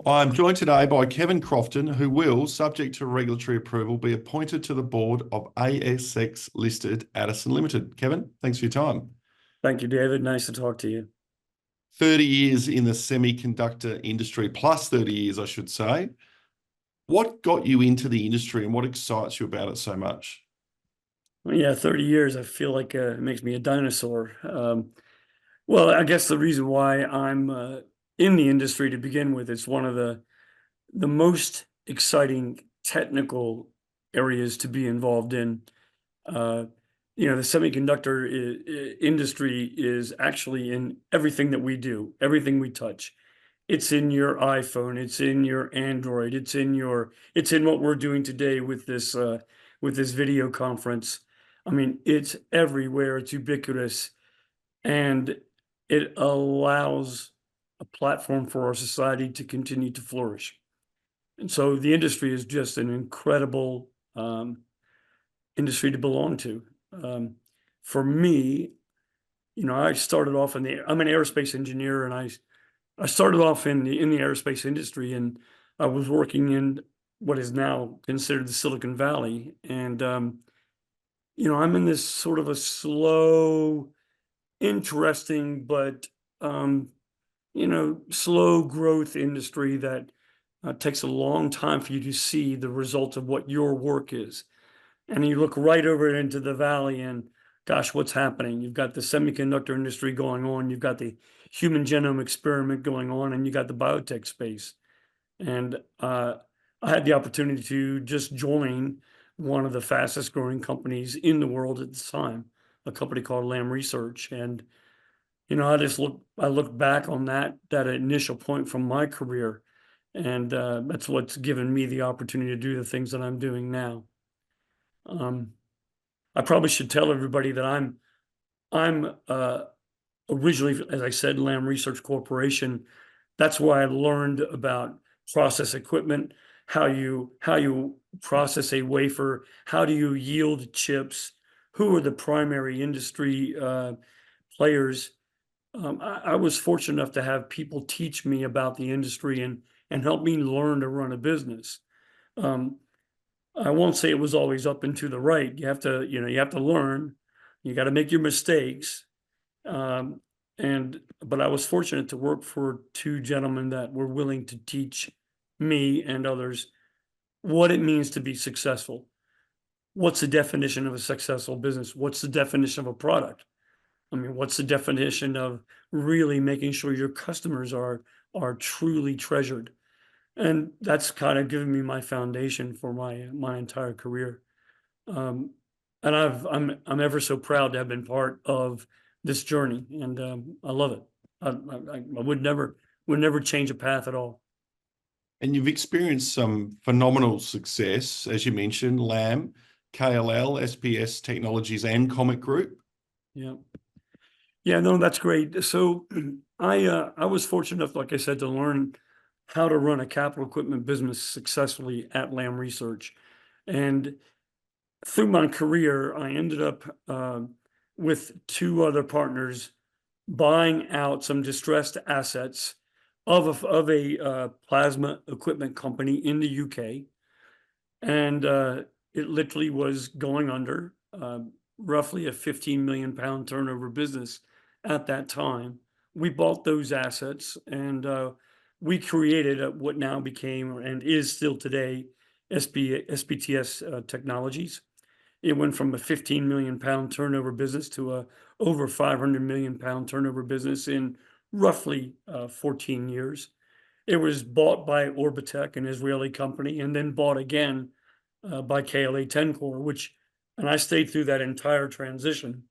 I'm joined today by Kevin Crofton, who will, subject to regulatory approval, be appointed to the board of ASX-listed Adisyn Limited. Kevin, thanks for your time. Thank you, David. Nice to talk to you. 30 years in the semiconductor industry, plus 30 years, I should say. What got you into the industry and what excites you about it so much? Well, yeah, 30 years, I feel like it makes me a dinosaur. Well, I guess the reason why I'm in the industry to begin with, it's one of the most exciting technical areas to be involved in. Uh, the semiconductor industry is actually in everything that we do, everything we touch. It's in your iPhone, it's in your Android, it's in what we're doing today with this video conference. I mean, it's everywhere, it's ubiquitous, and it allows a platform for our society to continue to flourish. And so the industry is just an incredible industry to belong to. For me, I started off I'm an aerospace engineer, and I started off in the aerospace industry, and I was working in what is now considered the Silicon Valley. And I'm in this sort of a slow, interesting, but slow growth industry that takes a long time for you to see the results of what your work is. And you look right over into the valley, and gosh, what's happening? You've got the semiconductor industry going on, you've got the human genome experiment going on, and you got the biotech space. And I had the opportunity to just join one of the fastest growing companies in the world at the time, a company called Lam Research. And I look back on that initial point from my career, and that's what's given me the opportunity to do the things that I'm doing now. I probably should tell everybody that I'm originally, as I said, Lam Research Corporation. That's why I learned about process equipment, how you process a wafer, how do you yield chips, who are the primary industry players. I was fortunate enough to have people teach me about the industry and help me learn to run a business. I won't say it was always up and to the right. You have to learn. You got to make your mistakes. But I was fortunate to work for two gentlemen that were willing to teach me and others what it means to be successful. What's the definition of a successful business? What's the definition of a product? I mean, what's the definition of really making sure your customers are truly treasured? And that's kind of given me my foundation for my entire career. And I'm ever so proud to have been part of this journey, and I love it. I would never change a path at all. And you've experienced some phenomenal success, as you mentioned, Lam, KLL, SPS Technologies, and Comic Group. Yeah. Yeah, no, that's great. So I was fortunate enough, like I said, to learn how to run a capital equipment business successfully at Lam Research. And through my career, I ended up with two other partners buying out some distressed assets of a plasma equipment company in the UK. And it literally was going under, roughly a 15 million pound turnover business at that time. We bought those assets, and we created what now became and is still today SPTS Technologies. It went from a 15 million pound turnover business to a over 500 million pound turnover business in roughly 14 years. It was bought by Orbitech, an Israeli company, and then bought again by KLA-Tencor, and I stayed through that entire transition,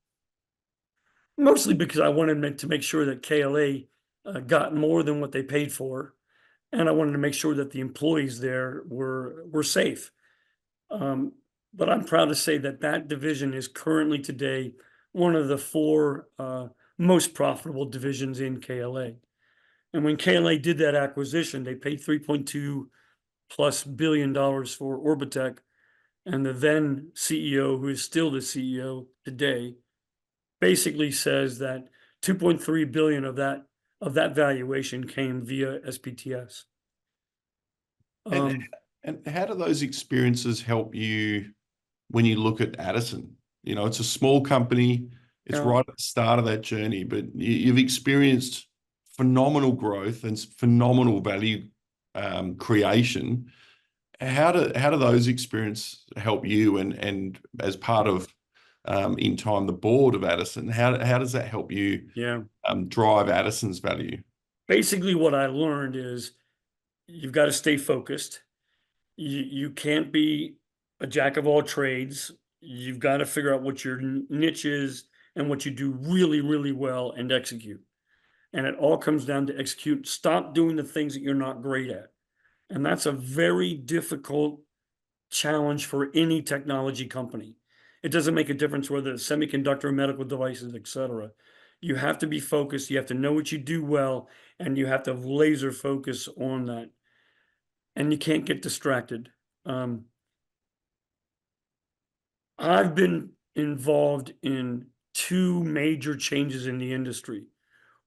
mostly because I wanted to make sure that KLA got more than what they paid for, and I wanted to make sure that the employees there were safe. But I'm proud to say that division is currently today one of the four most profitable divisions in KLA. And when KLA did that acquisition, they paid $3.2+ billion for Orbitech, and the then CEO, who is still the CEO today, basically says that 2.3 billion of that valuation came via SPTS. And Um, and how do those experiences help you when you look at Adisyn? You know, it's a small company. It's now, right at the start of that journey, but you've experienced phenomenal growth and phenomenal value creation. How do those experiences help you and as part of in time the board of Adisyn? How does that help you yeah, drive Adisyn's value? basically what I learned is you've got to stay focused. You can't be a jack of all trades. You've got to figure out what your niche is and what you do really, really well and execute. And it all comes down to execute. Stop doing the things that you're not great at. And that's a very difficult challenge for any technology company. It doesn't make a difference whether it's semiconductor, medical devices, et cetera. You have to be focused. You have to know what you do well, and you have to laser focus on that. And you can't get distracted. Um, I've been involved in two major changes in the industry.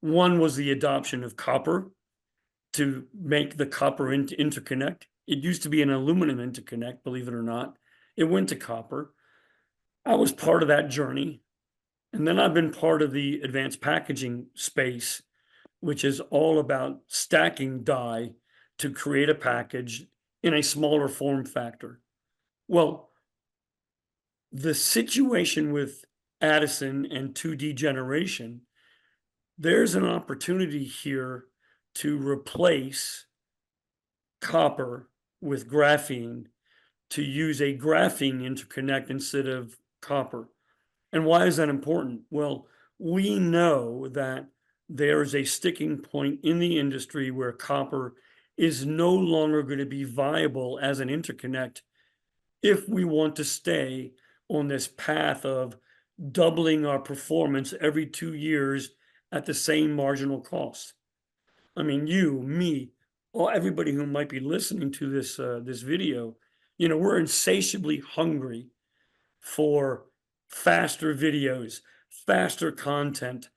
One was the adoption of copper to make the copper interconnect. It used to be an aluminum interconnect, believe it or not. It went to copper. I was part of that journey. And then I've been part of the advanced packaging space, which is all about stacking die to create a package in a smaller form factor. Well, the situation with Adisyn and 2D generation, there's an opportunity here to replace copper with graphene, to use a graphene interconnect instead of copper. And why is that important? Well, we know that there is a sticking point in the industry where copper is no longer going to be viable as an interconnect if we want to stay on this path of doubling our performance every 2 years at the same marginal cost. I mean, you, me, or everybody who might be listening to this video, we're insatiably hungry for faster videos, faster content,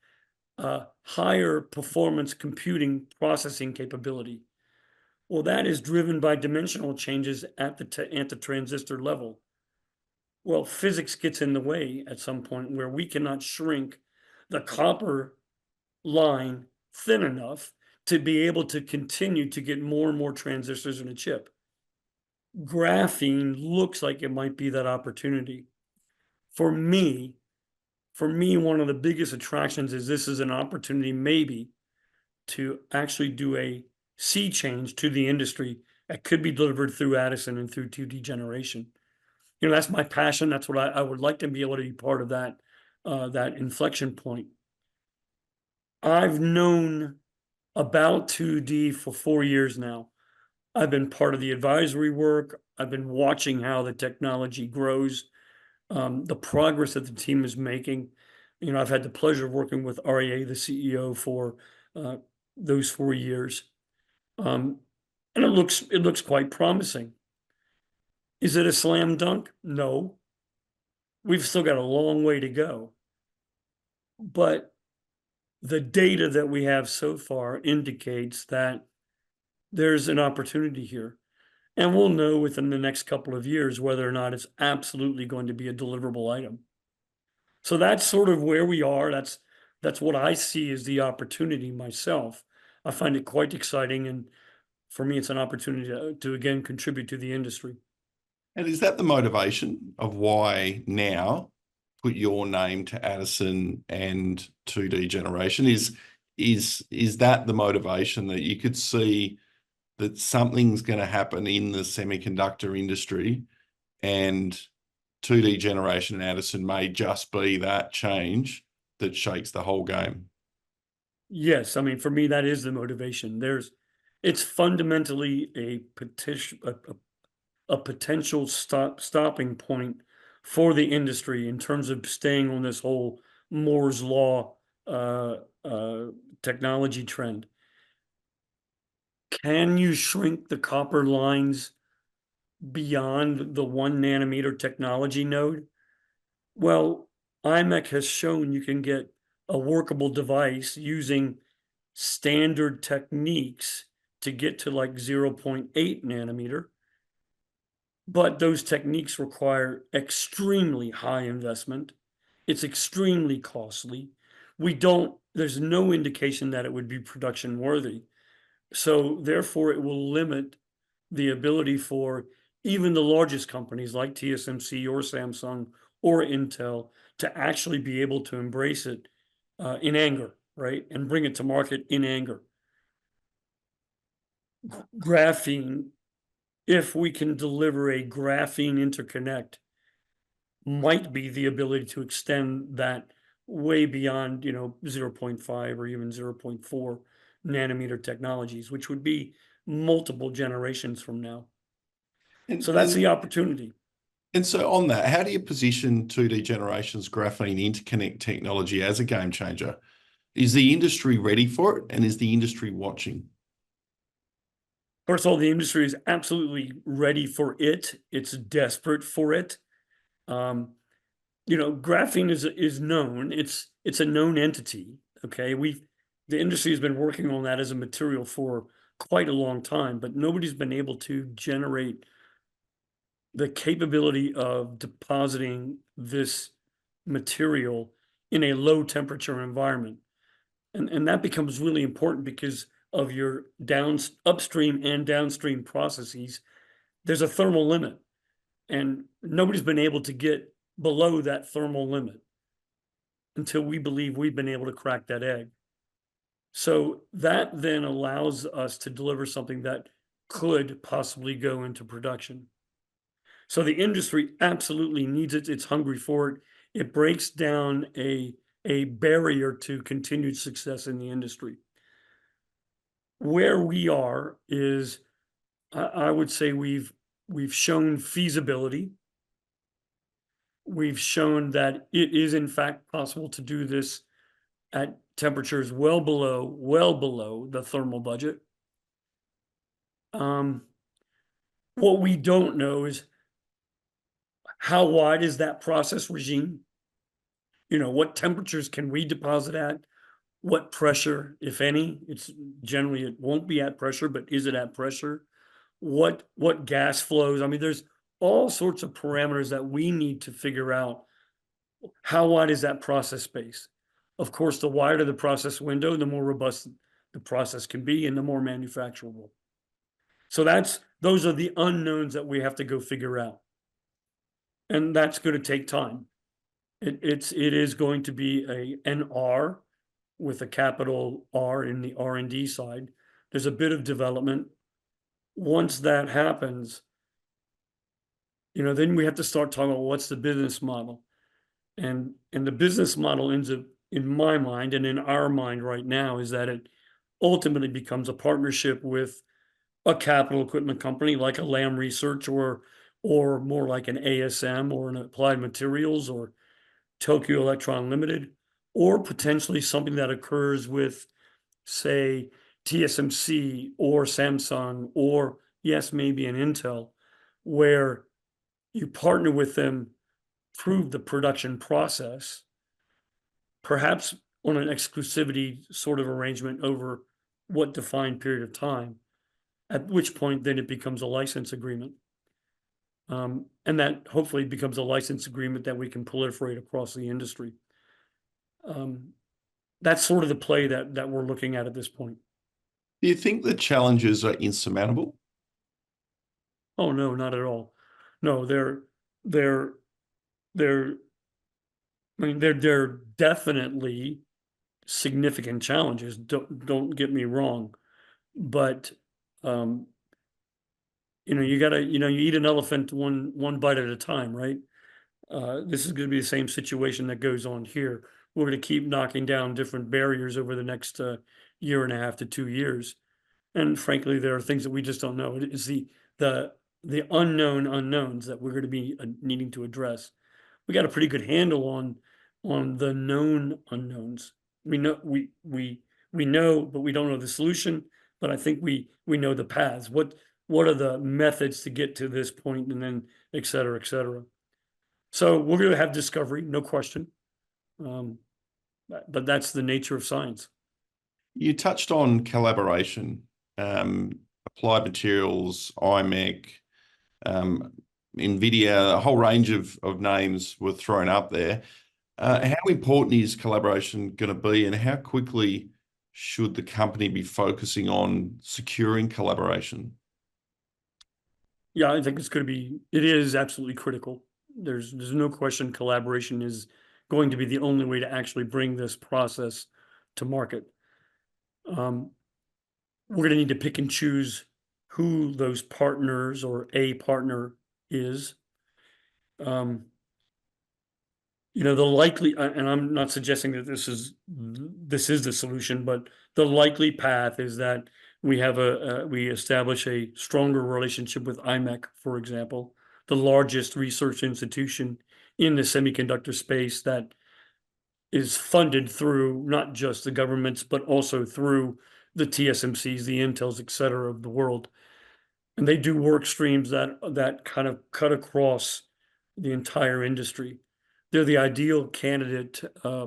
higher performance computing processing capability. Well, that is driven by dimensional changes at the transistor level. Well, physics gets in the way at some point where we cannot shrink the copper line thin enough to be able to continue to get more and more transistors in a chip. Graphene looks like it might be that opportunity. For me, one of the biggest attractions is this is an opportunity maybe to actually do a sea change to the industry that could be delivered through Adisyn and through 2D generation. That's my passion. That's what I would like to be able to be part of that inflection point. I've known about 2D for 4 years now. I've been part of the advisory work. I've been watching how the technology grows, the progress that the team is making. I've had the pleasure of working with REA, the CEO, for those 4 years. And it looks quite promising. Is it a slam dunk? No. We've still got a long way to go. But the data that we have so far indicates that there's an opportunity here. And we'll know within the next couple of years whether or not it's absolutely going to be a deliverable item. So that's sort of where we are. That's what I see as the opportunity myself. I find it quite exciting, and for me, it's an opportunity to again contribute to the industry. And is that the motivation of why now put your name to Adisyn and 2D generation? Is that the motivation that you could see that something's going to happen in the semiconductor industry and 2D generation and Adisyn may just be that change that shakes the whole game? Yes, I mean, for me, that is the motivation. It's fundamentally a potential stopping point for the industry in terms of staying on this whole Moore's law uh, uh, technology trend. Can you shrink the copper lines beyond the 1 nanometer technology node? Well, IMEC has shown you can get a workable device using standard techniques to get to like 0.8 nanometer. But those techniques require extremely high investment. It's extremely costly. There's no indication that it would be production worthy. So therefore, it will limit the ability for even the largest companies like TSMC or Samsung or Intel to actually be able to embrace it in anger, right? And bring it to market in anger. Graphene, if we can deliver a graphene interconnect, might be the ability to extend that way beyond, 0.5 or even 0.4 nanometer technologies, which would be multiple generations from now. And, So that's and, the opportunity. and so on that, how do you position 2D generations graphene interconnect technology as a game changer? Is the industry ready for it? And is the industry watching? First of all, the industry is absolutely ready for it. It's desperate for it. Graphene is known. It's a known entity. Okay, the industry has been working on that as a material for quite a long time, but nobody's been able to generate the capability of depositing this material in a low temperature environment. And that becomes really important because of your upstream and downstream processes. There's a thermal limit, and nobody's been able to get below that thermal limit until we believe we've been able to crack that egg. So that then allows us to deliver something that could possibly go into production. So the industry absolutely needs it. It's hungry for it. It breaks down a barrier to continued success in the industry. Where we are is, I would say we've shown feasibility. We've shown that it is in fact possible to do this at temperatures well below the thermal budget. What we don't know is how wide is that process regime? What temperatures can we deposit at? What pressure, if any? It won't be at pressure, but is it at pressure? What gas flows? I mean, there's all sorts of parameters that we need to figure out. How wide is that process space? Of course, the wider the process window, the more robust the process can be and the more manufacturable. So those are the unknowns that we have to go figure out. And that's going to take time. It is going to be an R with a capital R in the R&D side. There's a bit of development. Once that happens, then we have to start talking about what's the business model. And the business model ends up, in my mind and in our mind right now, is that it ultimately becomes a partnership with a capital equipment company like a Lam Research or more like an ASM or an Applied Materials or Tokyo Electron Limited, or potentially something that occurs with, say, TSMC or Samsung, or yes, maybe an Intel, where you partner with them, prove the production process, perhaps on an exclusivity sort of arrangement over what defined period of time, at which point then it becomes a license agreement. And that hopefully becomes a license agreement that we can proliferate across the industry. That's sort of the play that we're looking at this point. Do you think the challenges are insurmountable? Oh, no, not at all. No, they're definitely significant challenges. Don't get me wrong, but you gotta, you eat an elephant one bite at a time, right? This is going to be the same situation that goes on here. We're going to keep knocking down different barriers over the next year and a half to 2 years, and frankly, there are things that we just don't know. It's the unknown unknowns that we're going to be needing to address. We got a pretty good handle on the known unknowns. We know, but we don't know the solution. But I think we know the paths. What are the methods to get to this point, and then et cetera, et cetera. So we're going to have discovery, no question. But that's the nature of science. You touched on collaboration Applied Materials, IMEC, NVIDIA, a whole range of names were thrown up there. How important is collaboration going to be, and how quickly should the company be focusing on securing collaboration? Yeah, I think it is absolutely critical. There's no question collaboration is going to be the only way to actually bring this process to market. We're going to need to pick and choose who those partners or a partner is. The likely, and I'm not suggesting that this is the solution, but the likely path is that we establish a stronger relationship with IMEC, for example, the largest research institution in the semiconductor space that is funded through not just the governments, but also through the TSMCs, the Intels, et cetera, of the world. And they do work streams that kind of cut across the entire industry. They're the ideal candidate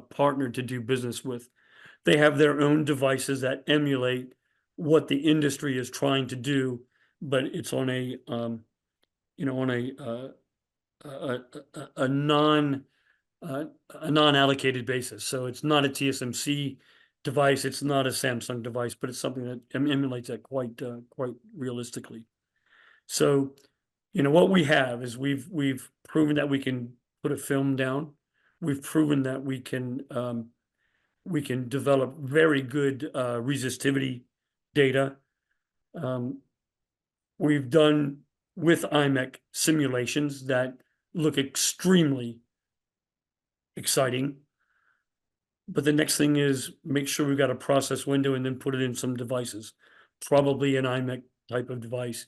partner to do business with. They have their own devices that emulate what the industry is trying to do, but it's on a non-allocated basis. So it's not a TSMC device, it's not a Samsung device, but it's something that emulates that quite realistically. So, what we have is we've proven that we can put a film down. We've proven that we can develop very good resistivity data. We've done with IMEC simulations that look extremely exciting. But the next thing is make sure we've got a process window and then put it in some devices, probably an IMEC type of device.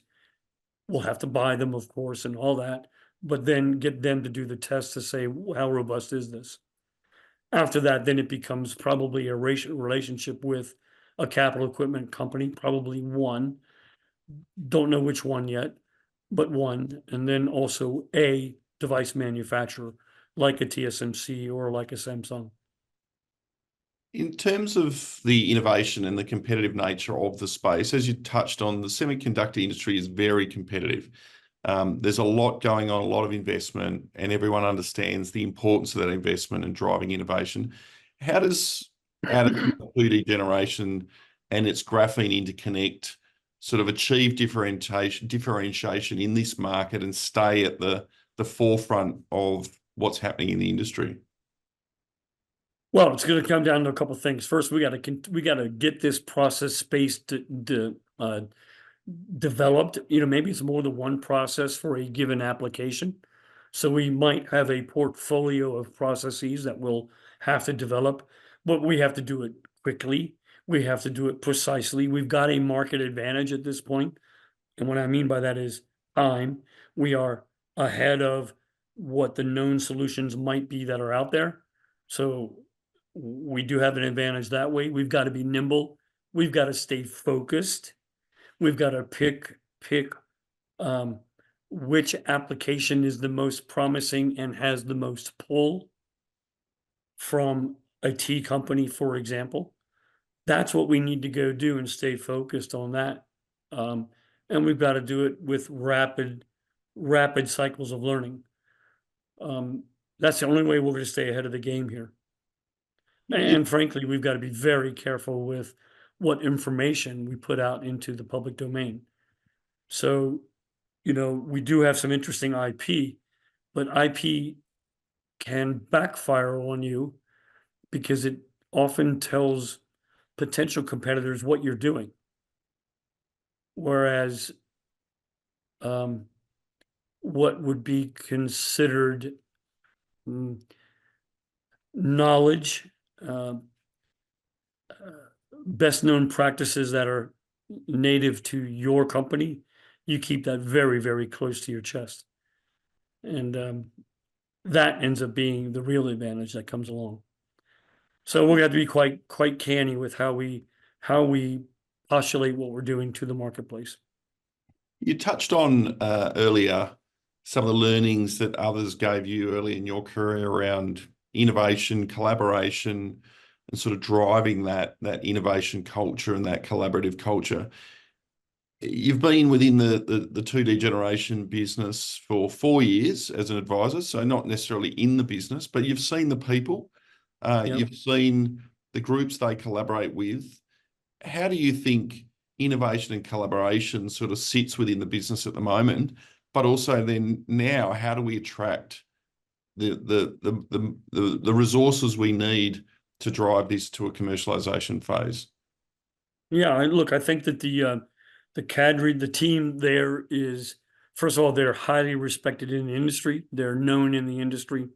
We'll have to buy them, of course, and all that, but then get them to do the test to say, how robust is this? After that, then it becomes probably a relationship with a capital equipment company, probably one. Don't know which one yet, but one. And then also a device manufacturer like a TSMC or like a Samsung. In terms of the innovation and the competitive nature of the space, as you touched on, the semiconductor industry is very competitive. There's a lot going on, a lot of investment, and everyone understands the importance of that investment and driving innovation. How does Adisyn 2D generation and its graphene interconnect sort of achieve differentiation in this market and stay at the forefront of what's happening in the industry? Well, it's going to come down to a couple of things. First, we got to get this process space developed. Maybe it's more than one process for a given application. So we might have a portfolio of processes that we'll have to develop, but we have to do it quickly. We have to do it precisely. We've got a market advantage at this point. And what I mean by that is time. We are ahead of what the known solutions might be that are out there. So we do have an advantage that way. We've got to be nimble. We've got to stay focused. We've got to pick which application is the most promising and has the most pull from a T company, for example. That's what we need to go do and stay focused on that. And we've got to do it with rapid cycles of learning. That's the only way we're going to stay ahead of the game here. And frankly, we've got to be very careful with what information we put out into the public domain. So, we do have some interesting IP, but IP can backfire on you because it often tells potential competitors what you're doing. Whereas what would be considered knowledge, best known practices that are native to your company, you keep that very, very close to your chest. And that ends up being the real advantage that comes along. So we're going to have to be quite canny with how we postulate what we're doing to the marketplace. You touched on earlier some of the learnings that others gave you early in your career around innovation, collaboration, and sort of driving that innovation culture and that collaborative culture. You've been within the 2D generation business for 4 years as an advisor, so not necessarily in the business, but you've seen the people, Yep. you've seen the groups they collaborate with. How do you think innovation and collaboration sort of sits within the business at the moment? But also then now, how do we attract the resources we need to drive this to a commercialization phase? Yeah, look, I think that the cadre, the team there is, first of all, they're highly respected in the industry. They're known in the industry.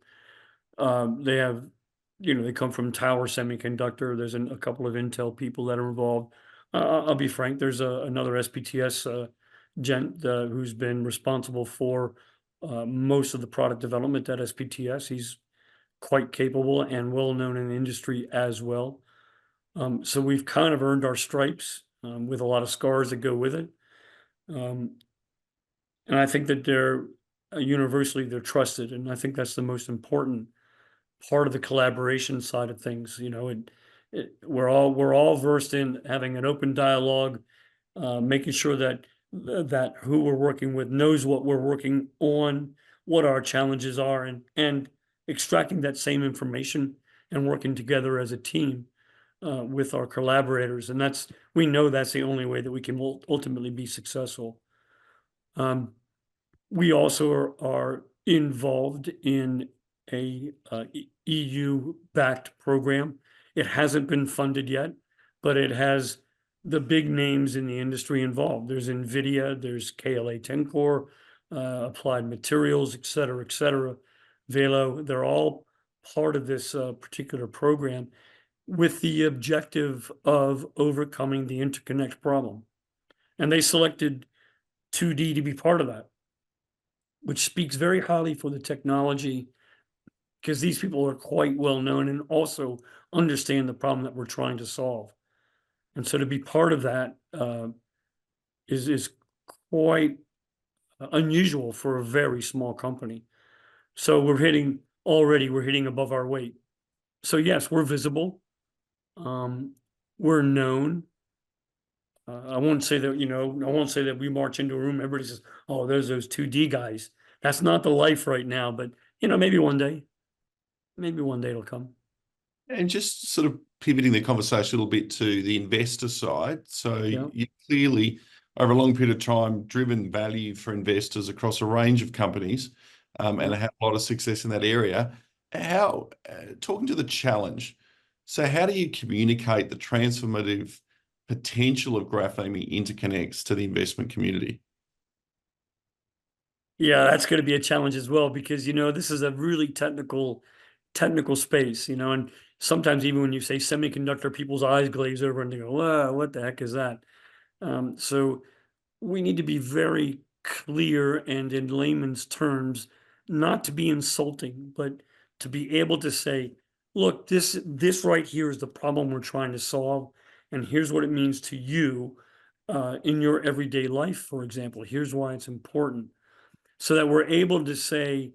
They have, they come from Tower Semiconductor. There's a couple of Intel people that are involved. I'll be frank, there's another SPTS gent who's been responsible for most of the product development at SPTS. He's quite capable and well known in the industry as well. So we've kind of earned our stripes with a lot of scars that go with it. Um, and I think that they're universally they're trusted, and I think that's the most important part of the collaboration side of things. We're all versed in having an open dialogue, making sure that who we're working with knows what we're working on, what our challenges are, and extracting that same information and working together as a team with our collaborators. And we know that's the only way that we can ultimately be successful. Um, we also are involved in a EU-backed program. It hasn't been funded yet, but it has the big names in the industry involved. There's NVIDIA, there's KLA-Tencor, Applied Materials, et cetera, Velo. They're all part of this particular program with the objective of overcoming the interconnect problem. And they selected 2D to be part of that, which speaks very highly for the technology, because these people are quite well known and also understand the problem that we're trying to solve. And so to be part of that is quite unusual for a very small company. So we're hitting above our weight. So yes, we're visible. We're known. I won't say that we march into a room, everybody says, oh, there's those 2D guys. That's not the life right now, but maybe one day it'll come. And just sort of pivoting the conversation a little bit to the investor side. So Yeah. you clearly, over a long period of time, driven value for investors across a range of companies, and have a lot of success in that area. Talking to the challenge. So how do you communicate the transformative potential of graphene interconnects to the investment community? Yeah, that's going to be a challenge as well, because this is a really technical space, and sometimes even when you say semiconductor, people's eyes glaze over and they go, "Wow, what the heck is that?" So we need to be very clear and in layman's terms, not to be insulting, but to be able to say, "Look, this right here is the problem we're trying to solve, and here's what it means to you in your everyday life. For example, here's why it's important." So that we're able to say,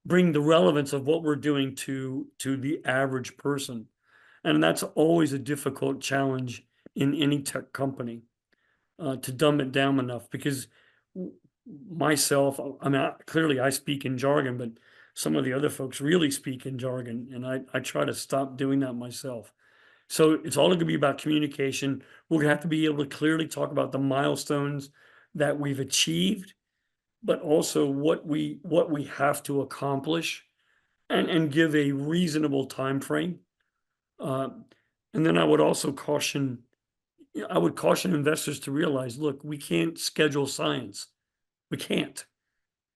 bring the relevance of what we're doing to the average person. And that's always a difficult challenge in any tech company, to dumb it down enough, because myself, I mean, clearly I speak in jargon, but some of the other folks really speak in jargon, and I try to stop doing that myself. So it's all going to be about communication. We're going to have to be able to clearly talk about the milestones that we've achieved, but also what we have to accomplish, and give a reasonable time frame. And then I would caution investors to realize, look, we can't schedule science. We can't,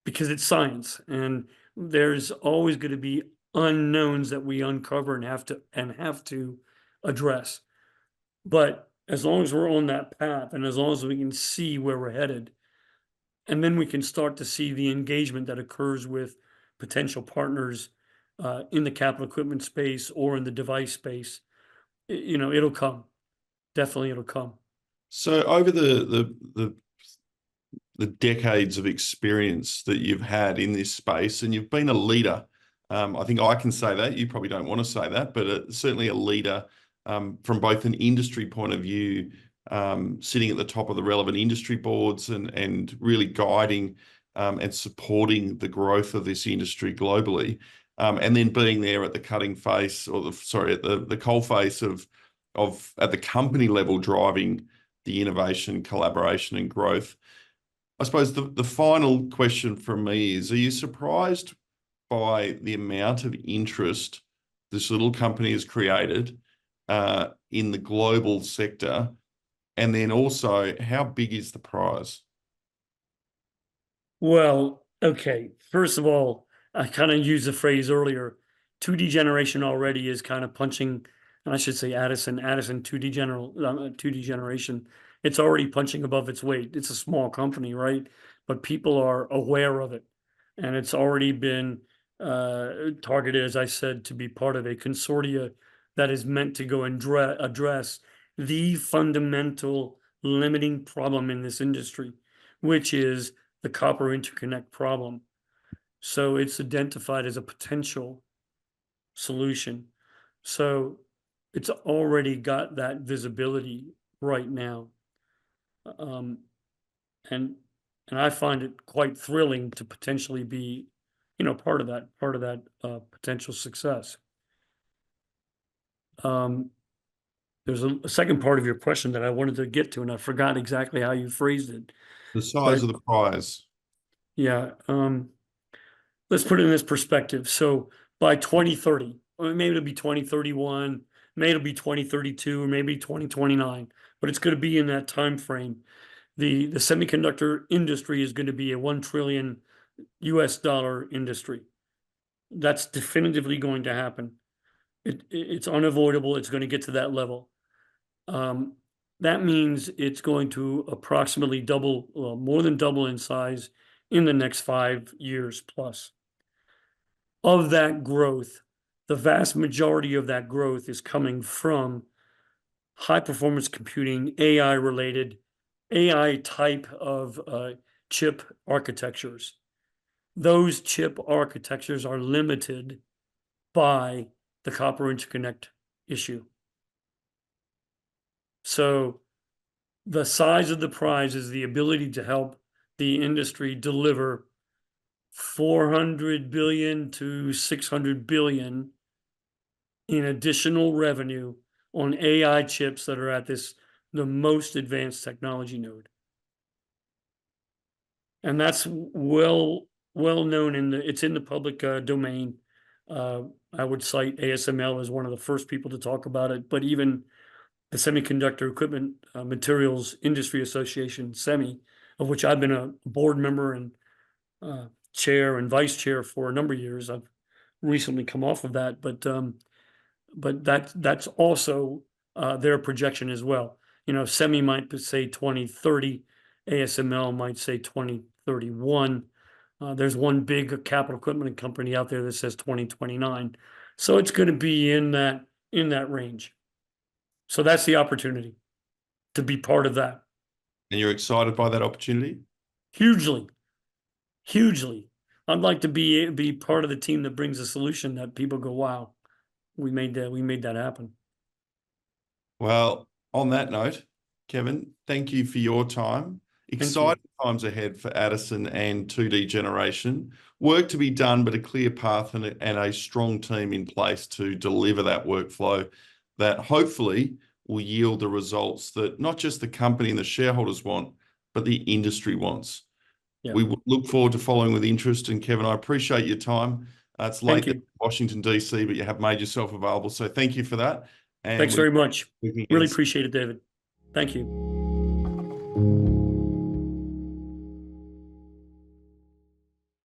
because it's science, and there's always going to be unknowns that we uncover and have to address. But as long as we're on that path, and as long as we can see where we're headed, and then we can start to see the engagement that occurs with potential partners in the capital equipment space or in the device space, it'll come. Definitely it'll come. So over the decades of experience that you've had in this space, and you've been a leader, I think I can say that. You probably don't want to say that, but certainly a leader from both an industry point of view, sitting at the top of the relevant industry boards and really guiding and supporting the growth of this industry globally, and then being there at the cutting face, or at the coal face of at the company level, driving the innovation, collaboration, and growth. I suppose the final question from me is: are you surprised by the amount of interest this little company has created in the global sector? And then also, how big is the prize? Well, okay. First of all, I kind of used the phrase earlier. 2D generation already is kind of punching, and I should say Adisyn 2D generation. It's already punching above its weight. It's a small company, right? But people are aware of it, and it's already been targeted, as I said, to be part of a consortia that is meant to go and address the fundamental limiting problem in this industry, which is the copper interconnect problem. So it's identified as a potential solution. So it's already got that visibility right now. And I find it quite thrilling to potentially be, part of that potential success. There's a second part of your question that I wanted to get to, and I forgot exactly how you phrased it. The size of the prize. Yeah. Let's put it in this perspective. So by 2030, or maybe it'll be 2031, maybe it'll be 2032, or maybe 2029, but it's going to be in that time frame. The semiconductor industry is going to be a $1 trillion US industry. That's definitively going to happen. It's unavoidable. It's going to get to that level. That means it's going to approximately double, more than double in size in the next 5 years plus. Of that growth, the vast majority of that growth is coming from high performance computing, AI type of chip architectures. Those chip architectures are limited by the copper interconnect issue. So the size of the prize is the ability to help the industry deliver 400 billion to 600 billion in additional revenue on AI chips that are at the most advanced technology node. And that's well known it's in the public domain. I would cite ASML as one of the first people to talk about it, but even the Semiconductor Equipment Materials Industry Association, SEMI, of which I've been a board member and chair and vice chair for a number of years. I've recently come off of that, but that's also their projection as well. SEMI might say 2030, ASML might say 2031. There's one big capital equipment company out there that says 2029. So it's going to be in that range. So that's the opportunity to be part of that. And you're excited by that opportunity? Hugely. I'd like to be part of the team that brings a solution that people go, wow, we made that happen. Well, on that note, Kevin, thank you for your time. Exciting times ahead for Adisyn and 2D generation. Work to be done, but a clear path and a strong team in place to deliver that workflow that hopefully will yield the results that not just the company and the shareholders want, but the industry wants. Yeah. We look forward to following with interest. And Kevin, I appreciate your time. It's late in Washington, D.C., but you have made yourself available. So thank you for that. And thanks very much. Really appreciate it, David. Thank you.